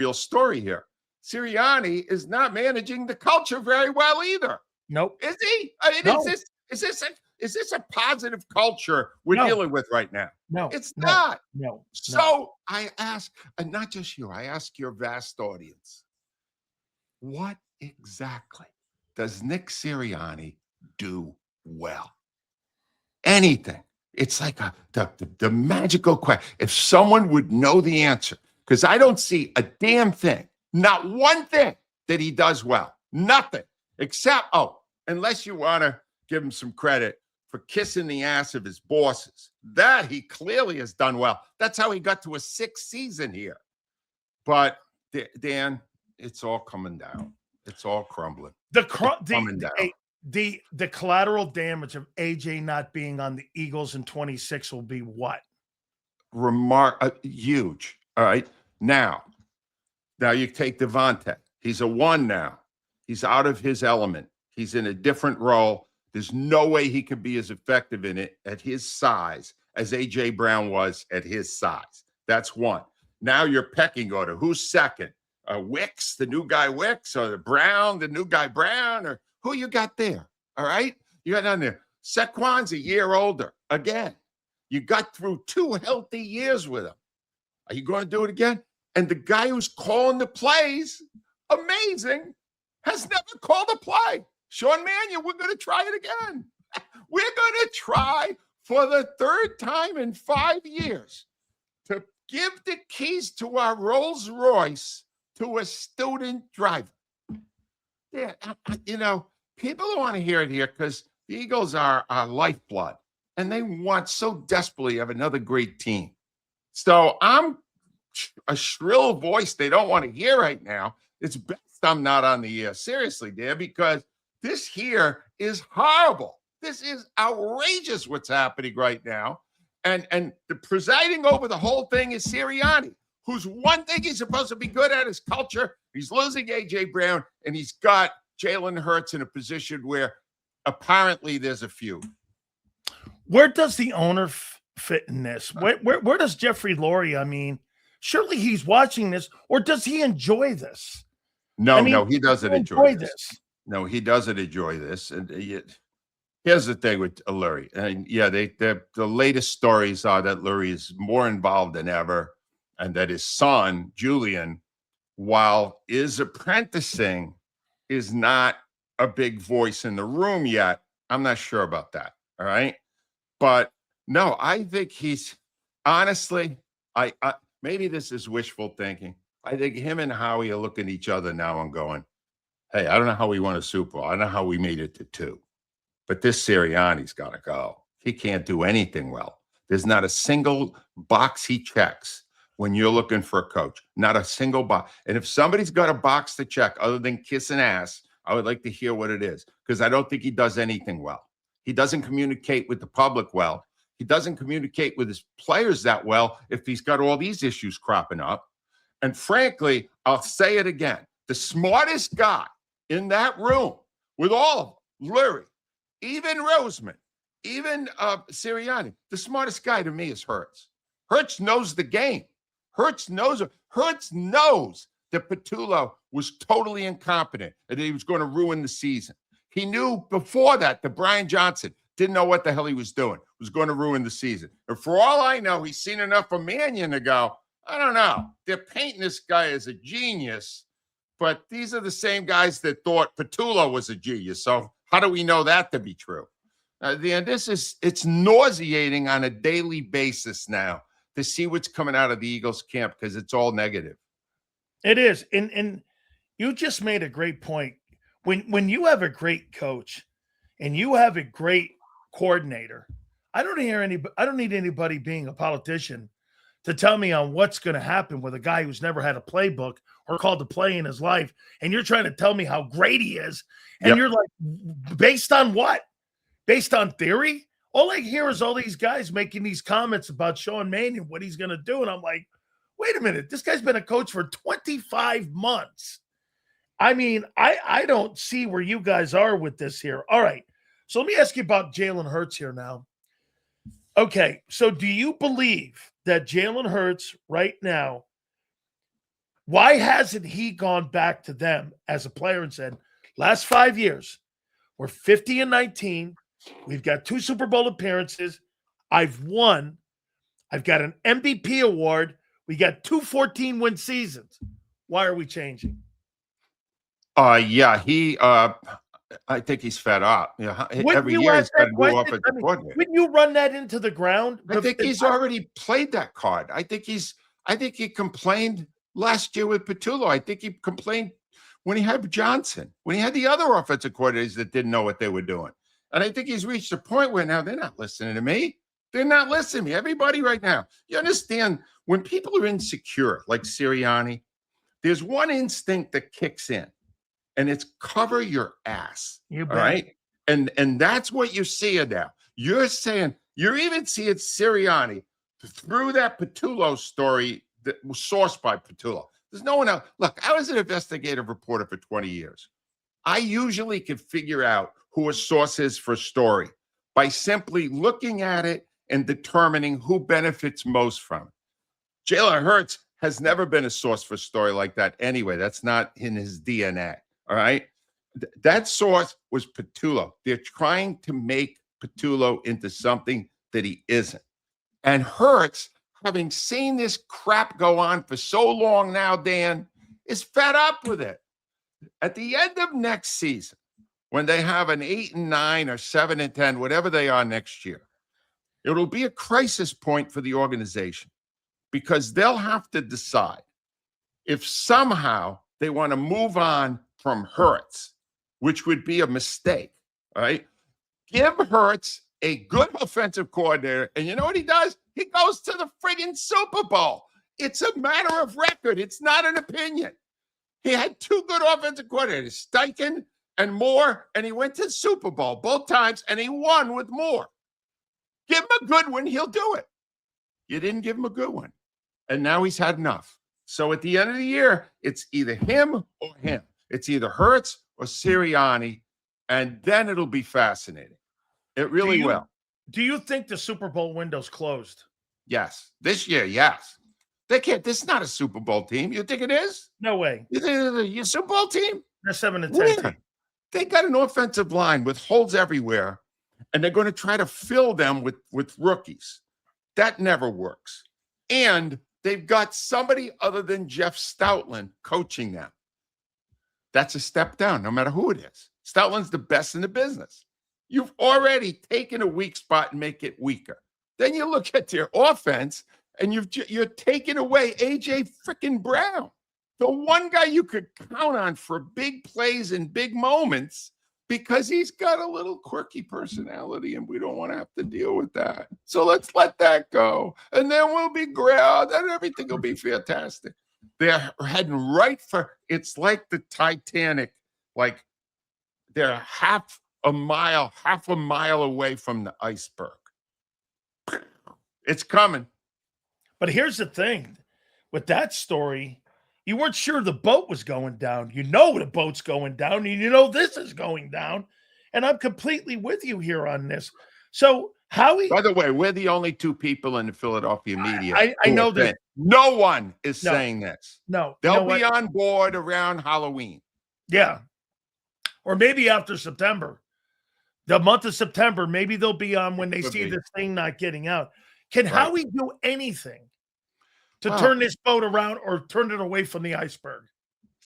real story here. Sirianni is not managing the culture very well either. Nope. Is he? I mean, No. is this a positive culture we're dealing with right now? No, it's not. No. So I ask, and not just you, I ask your vast audience, what exactly does Nick Sirianni do well? Anything. It's like the magical question. If someone would know the answer, because I don't see a damn thing, not one thing that he does well. Nothing. Except, unless you want to give him some credit for kissing the ass of his bosses. That he clearly has done well. That's how he got to a 6th season here. But, Dan, it's all coming down. It's all crumbling. The collateral damage of AJ not being on the Eagles in 26 will be what? Huge. All right. Now you take Devontae. He's a 1 now. He's out of his element. He's in a different role. There's no way he could be as effective in it at his size as AJ Brown was at his size. That's 1. Now you're pecking order. Who's second? Wicks, the new guy Wicks, or Brown, the new guy Brown, or who you got there? All right? You got down there. Saquon's a year older. Again, you got through 2 healthy years with him. Are you going to do it again? And the guy who's calling the plays, amazing, has never called a play. Sean Mannion, we're going to try it again. We're going to try for the 3rd time in 5 years to give the keys to our Rolls-Royce to a student driver. Yeah, people don't want to hear it here because the Eagles are our lifeblood, and they want so desperately to have another great team. So I'm a shrill voice they don't want to hear right now. It's best I'm not on the air. Seriously, Dan, because this here is horrible. This is outrageous what's happening right now. And the presiding over the whole thing is Sirianni, whose one thing he's supposed to be good at is culture. He's losing A.J. Brown, and he's got Jalen Hurts in a position where apparently there's a feud. Where does the owner fit in this? Where does Jeffrey Lurie, I mean, surely he's watching this, or does he enjoy this? No, he doesn't enjoy this. No, he doesn't enjoy this. And here's the thing with Lurie. And the latest stories are that Lurie is more involved than ever, and that his son, Julian, while is apprenticing, is not a big voice in the room yet. I'm not sure about that. All right. But no, I think he's honestly, I maybe this is wishful thinking. I think him and Howie are looking at each other now and going, hey, I don't know how we won a Super Bowl. I don't know how we made it to 2. But this Sirianni's got to go. He can't do anything well. There's not a single box he checks when you're looking for a coach. Not a single box. And if somebody's got a box to check other than kissing ass, I would like to hear what it is, because I don't think he does anything well. He doesn't communicate with the public well. He doesn't communicate with his players that well if he's got all these issues cropping up. And frankly, I'll say it again. The smartest guy in that room with all of them, Lurie, even Roseman, even Sirianni, the smartest guy to me is Hurts. Hurts knows the game. Hurts knows that Patullo was totally incompetent and that he was going to ruin the season. He knew before that Brian Johnson didn't know what the hell he was doing, was going to ruin the season. And for all I know, he's seen enough of Mannion to go, I don't know. They're painting this guy as a genius, but these are the same guys that thought Patullo was a genius. So how do we know that to be true? It's nauseating on a daily basis now to see what's coming out of the Eagles camp, because it's all negative. It is. And you just made a great point. When you have a great coach and you have a great coordinator, I don't need anybody being a politician to tell me on what's going to happen with a guy who's never had a playbook or called to play in his life. And you're trying to tell me how great he is. And You're like, based on what? Based on theory? All I hear is all these guys making these comments about Sean Mannion, what he's going to do. And I'm like, wait a minute. This guy's been a coach for 25 months. I mean, I don't see where you guys are with this here. All right. So let me ask you about Jalen Hurts here now. Okay. So do you believe that Jalen Hurts right now Why hasn't he gone back to them as a player and said, last 5 years, we're 50-19. We've got 2 Super Bowl appearances. I've won. I've got an MVP award. We got 2 14-win seasons. Why are we changing? Yeah, I think he's fed up. Every year he's got a new offensive coordinator. Wouldn't you run that into the ground? I think he's already played that card. I think he complained last year with Patullo. I think he complained when he had Johnson, when he had the other offensive coordinators that didn't know what they were doing. And I think he's reached a point where now they're not listening to me. They're not listening to me. Everybody right now, you understand, when people are insecure, like Sirianni, there's one instinct that kicks in, and it's cover your ass. You bet. All right. And that's what you see now. You're saying, you're even seeing Sirianni through that Patullo story that was sourced by Patullo. There's no one else. Look, I was an investigative reporter for 20 years. I usually can figure out who a source is for a story by simply looking at it and determining who benefits most from it. Jalen Hurts has never been a source for a story like that anyway. That's not in his DNA, all right? That source was Patullo. They're trying to make Patullo into something that he isn't. And Hurts, having seen this crap go on for so long now, Dan, is fed up with it. At the end of next season, when they have an 8-9 or 7-10, whatever they are next year, it'll be a crisis point for the organization because they'll have to decide if somehow they want to move on from Hurts, which would be a mistake, all right? Give Hurts a good offensive coordinator, and you know what he does? He goes to the friggin' Super Bowl. It's a matter of record. It's not an opinion. He had 2 good offensive coordinators, Steichen and Moore, and he went to the Super Bowl both times, and he won with Moore. Give him a good one, he'll do it. You didn't give him a good one, and now he's had enough. So at the end of the year, it's either him or him. It's either Hurts or Sirianni, and then it'll be fascinating. It really will. Do you think the Super Bowl window's closed? Yes. This year, yes. They can't. This is not a Super Bowl team. You think it is? No way. You think your Super Bowl team? They're 7-10 team. They got an offensive line with holes everywhere, and they're going to try to fill them with rookies. That never works. And they've got somebody other than Jeff Stoutland coaching them. That's a step down, no matter who it is. Stoutland's the best in the business. You've already taken a weak spot and make it weaker. Then you look at their offense, and you're taking away A.J. freaking Brown, the one guy you could count on for big plays and big moments, because he's got a little quirky personality, and we don't want to have to deal with that. So let's let that go, and then we'll be great. Then everything will be fantastic. They're heading right for, it's like the Titanic, like they're half a mile away from the iceberg. It's coming. But here's the thing. With that story, you weren't sure the boat was going down. You know the boat's going down, and you know this is going down. And I'm completely with you here on this. So Howie. By the way, we're the only 2 people in the Philadelphia media. I know that. No one is saying this. No. They'll be on board around Halloween. Yeah. Or maybe after September. The month of September, maybe they'll be on when they see this thing not getting out. Can Howie do anything to turn this boat around or turn it away from the iceberg?